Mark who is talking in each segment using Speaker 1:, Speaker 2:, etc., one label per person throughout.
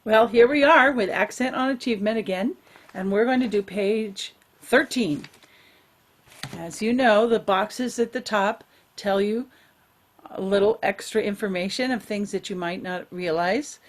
Speaker 1: Well, here we are with Accent on Achievement again, and we're going to do page 13. As you know, the boxes at the top tell you a little extra information of things that you might not realize.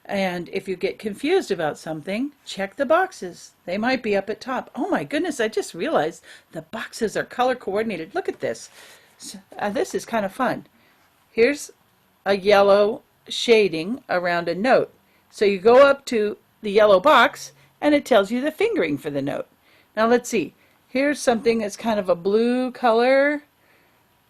Speaker 1: And if you get confused about something, check the boxes. They might be up at top. Oh my goodness, I just realized the boxes are color coordinated. Look at this. This is kind of fun. Here's a yellow shading around a note. So you go up to the yellow box and it tells you the fingering for the note. Now let's see. Here's something that's kind of a blue color.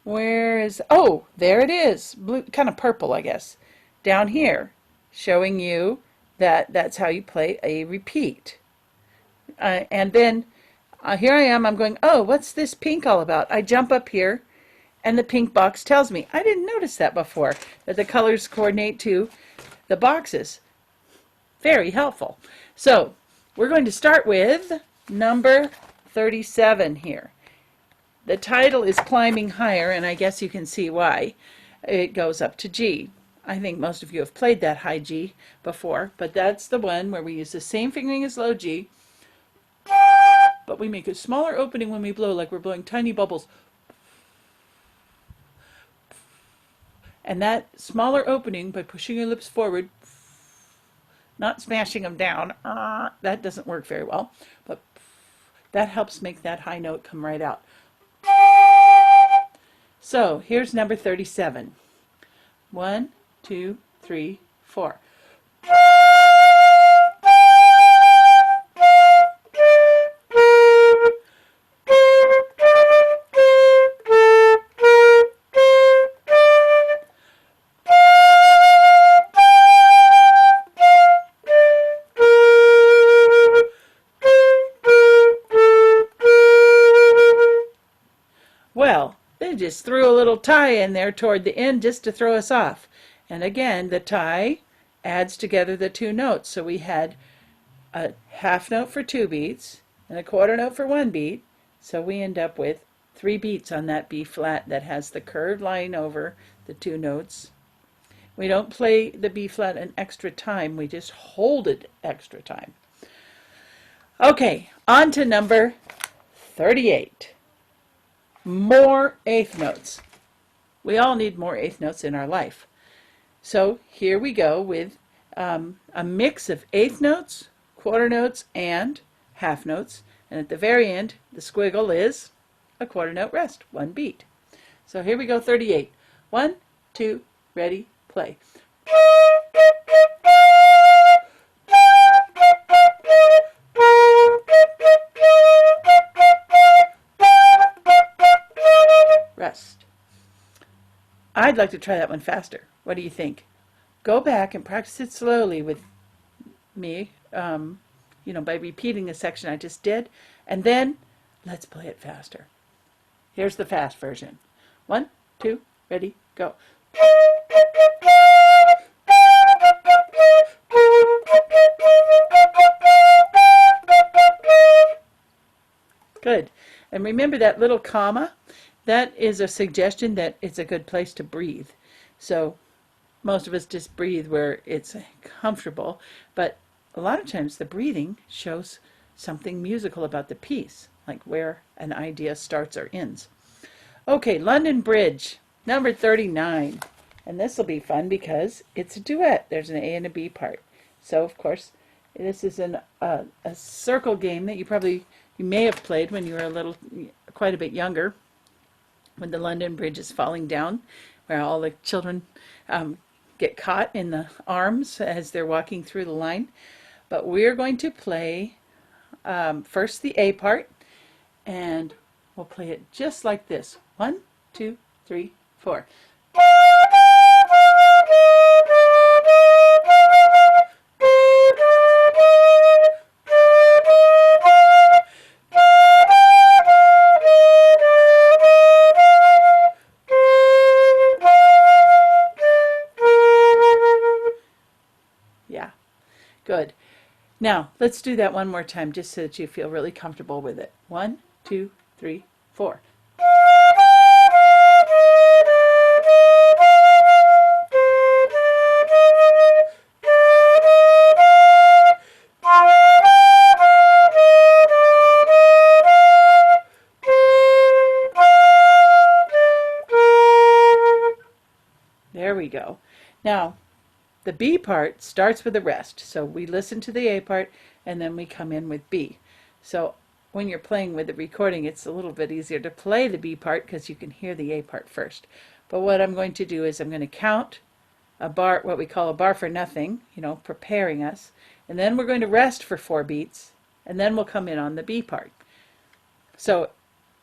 Speaker 1: Where is, oh, there it is. Blue, kind of purple, I guess. Down here, showing you that that's how you play a repeat. And then here I am, I'm going, oh, what's this pink all about? I jump up here and the pink box tells me. I didn't notice that before, that the colors coordinate to the boxes. Very helpful. So we're going to start with number 37 here. The title is Climbing Higher, and I guess you can see why. It goes up to G. I think most of you have played that high G before, but that's the one where we use the same fingering as low G, but we make a smaller opening when we blow, like we're blowing tiny bubbles. And that smaller opening, by pushing your lips forward, not smashing them down, that doesn't work very well, but that helps make that high note come right out. So here's number 37. 1, 2, 3, 4. Well, they just threw a little tie in there toward the end just to throw us off. And again, the tie adds together the two notes. So we had a half note for 2 beats and a quarter note for 1 beat. So we end up with 3 beats on that B flat that has the curved line over the 2 notes. We don't play the B flat an extra time. We just hold it extra time. Okay, on to number 38. More eighth notes. We all need more eighth notes in our life. So here we go with a mix of eighth notes, quarter notes, and half notes. And at the very end, the squiggle is a quarter note rest, 1 beat. So here we go, 38. 1, 2, ready, play. Rest. I'd like to try that one faster. What do you think? Go back and practice it slowly with me, by repeating the section I just did, and then let's play it faster. Here's the fast version. 1, 2, ready, go. Good. And remember that little comma? That is a suggestion that it's a good place to breathe. So most of us just breathe where it's comfortable, but a lot of times the breathing shows something musical about the piece, like where an idea starts or ends. Okay, London Bridge, number 39. And this will be fun because it's a duet. There's an A and a B part. So, of course, this is a circle game that you may have played when you were quite a bit younger, when the London Bridge is falling down, where all the children get caught in the arms as they're walking through the line. But we're going to play first the A part, and we'll play it just like this. 1, 2, 3, 4. Good. Now, let's do that one more time just so that you feel really comfortable with it. 1, 2, 3, 4. Now, the B part starts with a rest. So we listen to the A part and then we come in with B. So when you're playing with the recording, it's a little bit easier to play the B part because you can hear the A part first. But what I'm going to do is I'm going to count a bar, what we call a bar for nothing, preparing us. And then we're going to rest for 4 beats, and then we'll come in on the B part. So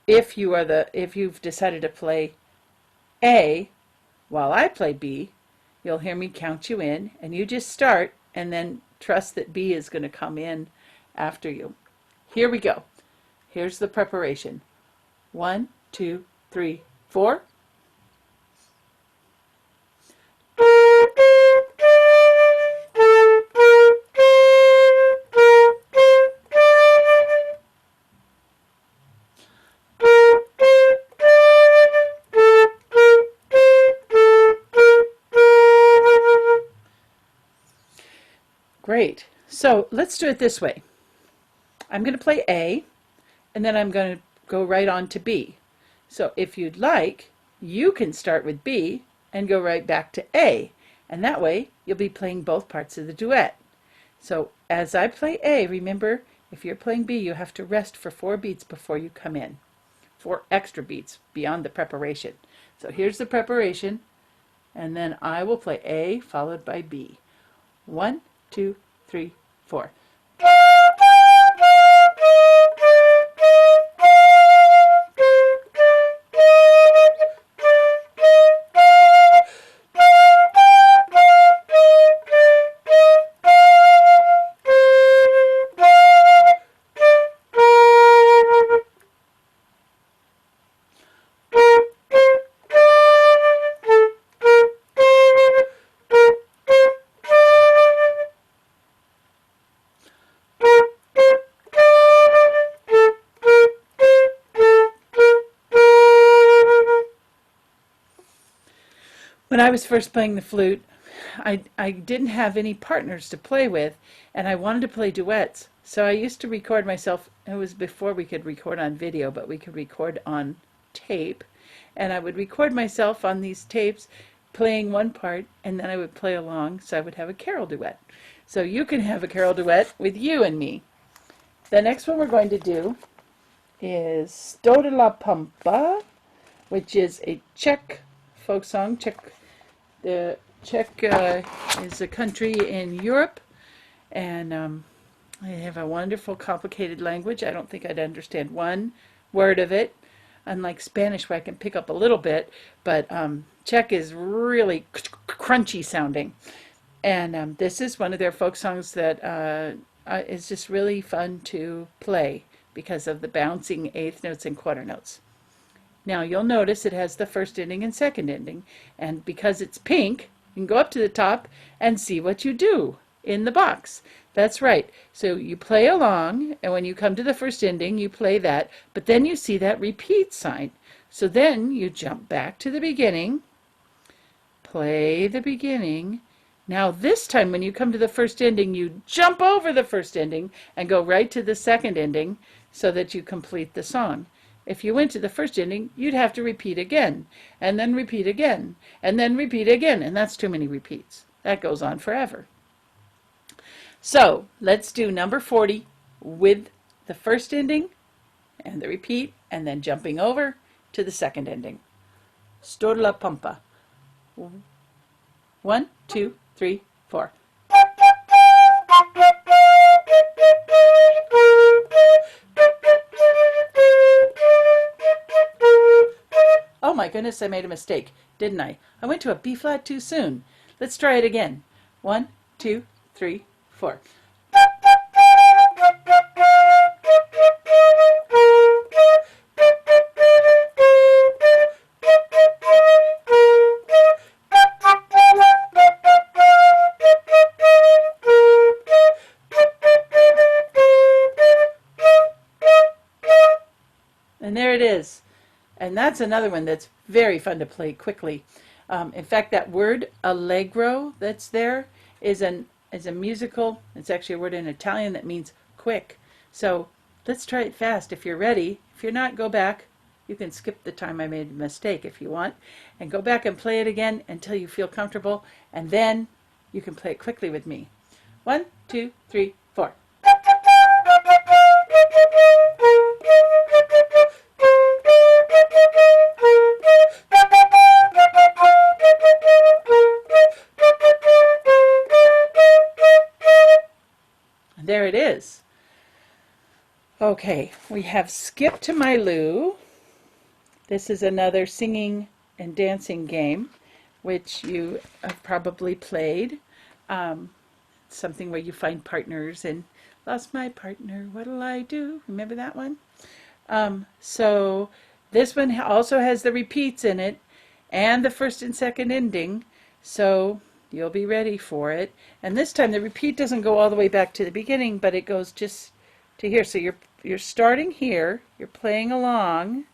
Speaker 1: if you've decided to play A while I play B, you'll hear me count you in, and you just start and then trust that B is going to come in after you. Here we go. Here's the preparation. 1, 2, 3, 4. Great. So let's do it this way. I'm going to play A, and then I'm going to go right on to B. So if you'd like, you can start with B and go right back to A, and that way you'll be playing both parts of the duet. So as I play A, remember, if you're playing B, you have to rest for 4 beats before you come in. 4 extra beats beyond the preparation. So here's the preparation, and then I will play A followed by B. 1, 2, 3, 4. When I was first playing the flute, I didn't have any partners to play with, and I wanted to play duets. So I used to record myself. It was before we could record on video, but we could record on tape. And I would record myself on these tapes playing one part, and then I would play along, so I would have a carol duet. So you can have a carol duet with you and me. The next one we're going to do is Stoughton La Pompe, which is a Czech folk song. The Czech is a country in Europe, and they have a wonderful, complicated language. I don't think I'd understand one word of it, unlike Spanish where I can pick up a little bit, but Czech is really crunchy sounding. And this is one of their folk songs that is just really fun to play because of the bouncing eighth notes and quarter notes. Now you'll notice it has the first ending and second ending, and because it's pink, you can go up to the top and see what you do in the box. That's right. So you play along, and when you come to the first ending, you play that, but then you see that repeat sign. So then you jump back to the beginning, play the beginning. Now this time when you come to the first ending, you jump over the first ending and go right to the second ending so that you complete the song. If you went to the first ending, you'd have to repeat again, and then repeat again, and then repeat again, and that's too many repeats. That goes on forever. So let's do number 40 with the first ending and the repeat, and then jumping over to the second ending. Stoughton La Pompe. 1, 2, 3, 4. Oh my goodness, I made a mistake, didn't I? I went to a B flat too soon. Let's try it again. 1, 2, 3, 4. And there it is. And that's another one that's very fun to play quickly. In fact, that word allegro that's there is a musical, it's actually a word in Italian that means quick. So let's try it fast if you're ready. If you're not, go back. You can skip the time I made a mistake if you want, and go back and play it again until you feel comfortable, and then you can play it quickly with me. 1, 2, 3, 4. There it is. Okay, we have Skip to My Lou. This is another singing and dancing game, which you have probably played. Something where you find partners and lost my partner, what'll I do? Remember that one? So this one also has the repeats in it and the first and second ending, so you'll be ready for it. And this time the repeat doesn't go all the way back to the beginning, but it goes just to here. So you're starting here, you're playing along,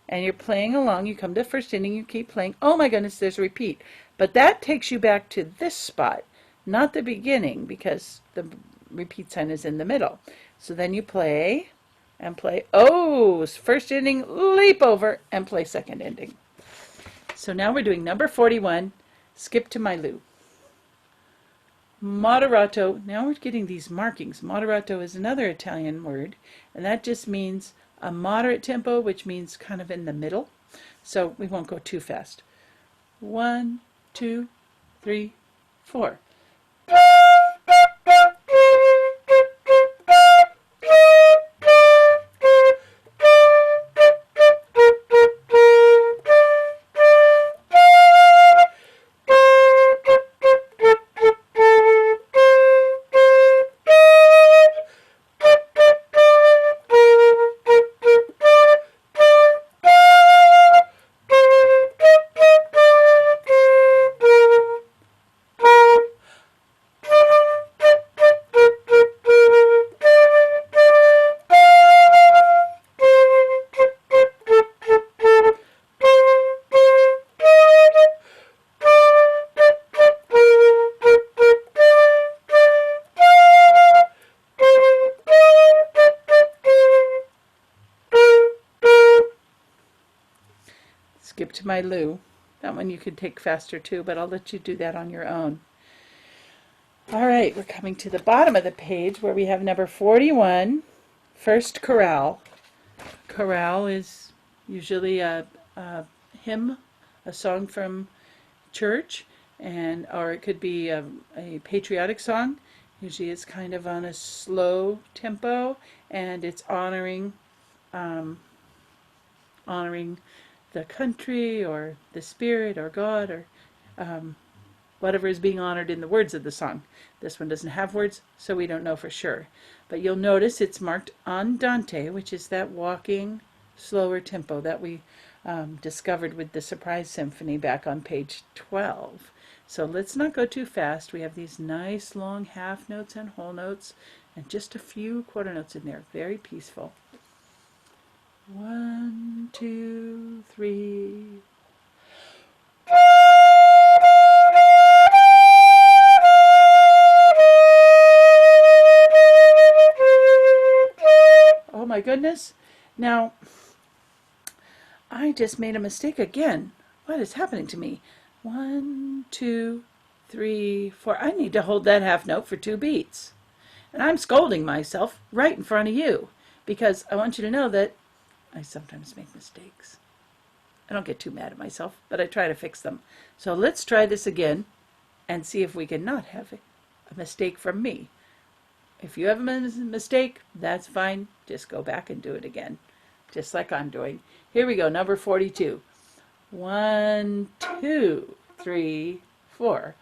Speaker 1: and you're playing along. You come to the first ending, you keep playing. Oh my goodness, there's a repeat. But that takes you back to this spot, not the beginning, because the repeat sign is in the middle. So then you play and play. Oh, first ending, leap over, and play second ending. So now we're doing number 41, Skip to My Lou. Moderato, now we're getting these markings. Moderato is another Italian word, and that just means a moderate tempo, which means kind of in the middle. So we won't go too fast. 1, 2, 3, 4. Skip to My Lou. That one you could take faster too, but I'll let you do that on your own. All right, we're coming to the bottom of the page where we have number 41, first chorale. Chorale is usually a hymn, a song from church, or it could be a patriotic song. Usually it's kind of on a slow tempo, and it's honoring the country or the spirit or God or whatever is being honored in the words of the song. This one doesn't have words, so we don't know for sure. But you'll notice it's marked andante, which is that walking, slower tempo that we discovered with the Surprise Symphony back on page 12. So let's not go too fast. We have these nice long half notes and whole notes and just a few quarter notes in there. Very peaceful. 1, 2, 3. Oh my goodness. Now, I just made a mistake again. What is happening to me? 1, 2, 3, 4. I need to hold that half note for 2 beats. And I'm scolding myself right in front of you because I want you to know that I sometimes make mistakes. I don't get too mad at myself, but I try to fix them. So let's try this again and see if we can not have a mistake from me. If you have a mistake, that's fine. Just go back and do it again, just like I'm doing. Here we go, number 42. 1, 2, 3, 4.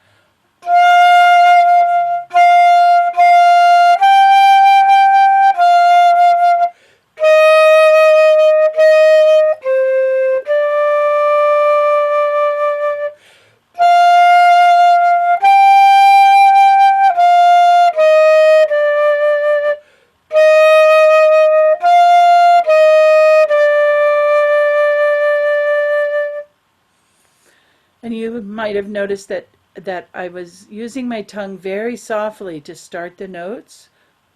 Speaker 1: And you might have noticed that I was using my tongue very softly to start the notes.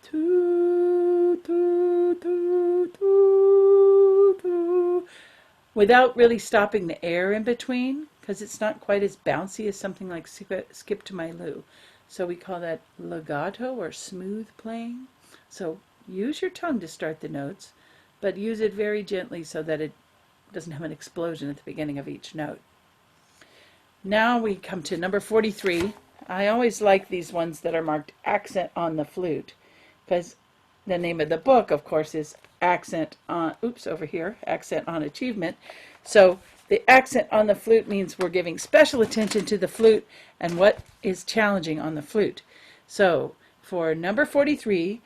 Speaker 1: Toot, toot, toot, toot, boo, without really stopping the air in between, because it's not quite as bouncy as something like Skip to My Lou. So we call that legato or smooth playing. So use your tongue to start the notes, but use it very gently so that it doesn't have an explosion at the beginning of each note. Now we come to number 43. I always like these ones that are marked accent on the flute, because the name of the book, of course, is accent on, over here, accent on achievement. So the accent on the flute means we're giving special attention to the flute and what is challenging on the flute. So for number 43,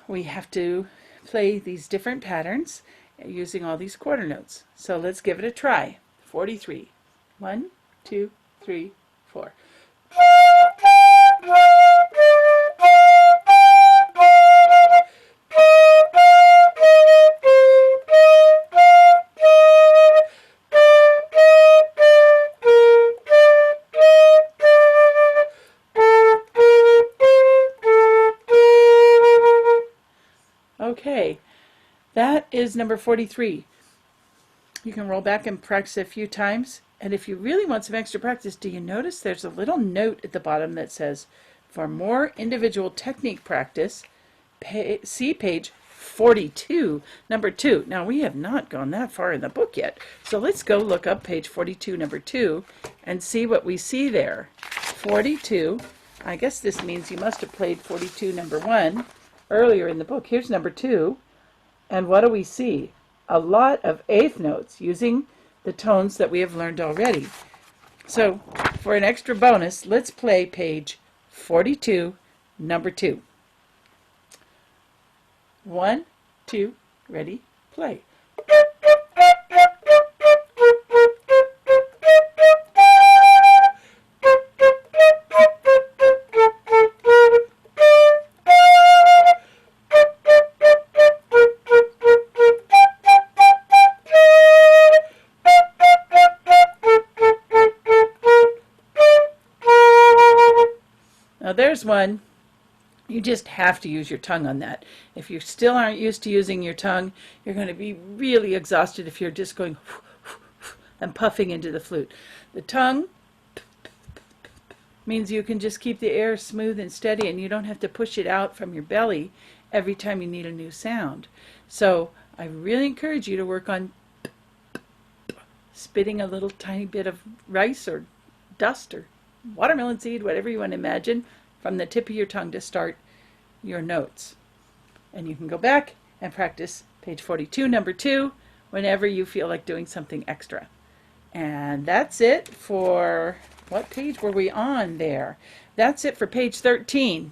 Speaker 1: we have to play these different patterns using all these quarter notes. So let's give it a try. 43. 1, 2, 3, 4. Okay, that is number 43. You can roll back and practice a few times. And if you really want some extra practice, do you notice there's a little note at the bottom that says, for more individual technique practice, see page 42, number 2. Now, we have not gone that far in the book yet. So let's go look up page 42, number 2, and see what we see there. 42, I guess this means you must have played 42, number 1, earlier in the book. Here's number 2. And what do we see? A lot of eighth notes using the tones that we have learned already. So for an extra bonus, let's play page 42, number 2. 1, 2, ready, play. Now there's one. You just have to use your tongue on that. If you still aren't used to using your tongue, you're going to be really exhausted if you're just going and puffing into the flute. The tongue means you can just keep the air smooth and steady, and you don't have to push it out from your belly every time you need a new sound. So I really encourage you to work on spitting a little tiny bit of rice or dust or watermelon seed, whatever you want to imagine, from the tip of your tongue to start your notes. And you can go back and practice page 42, number 2, whenever you feel like doing something extra. And that's it for, what page were we on there? That's it for page 13.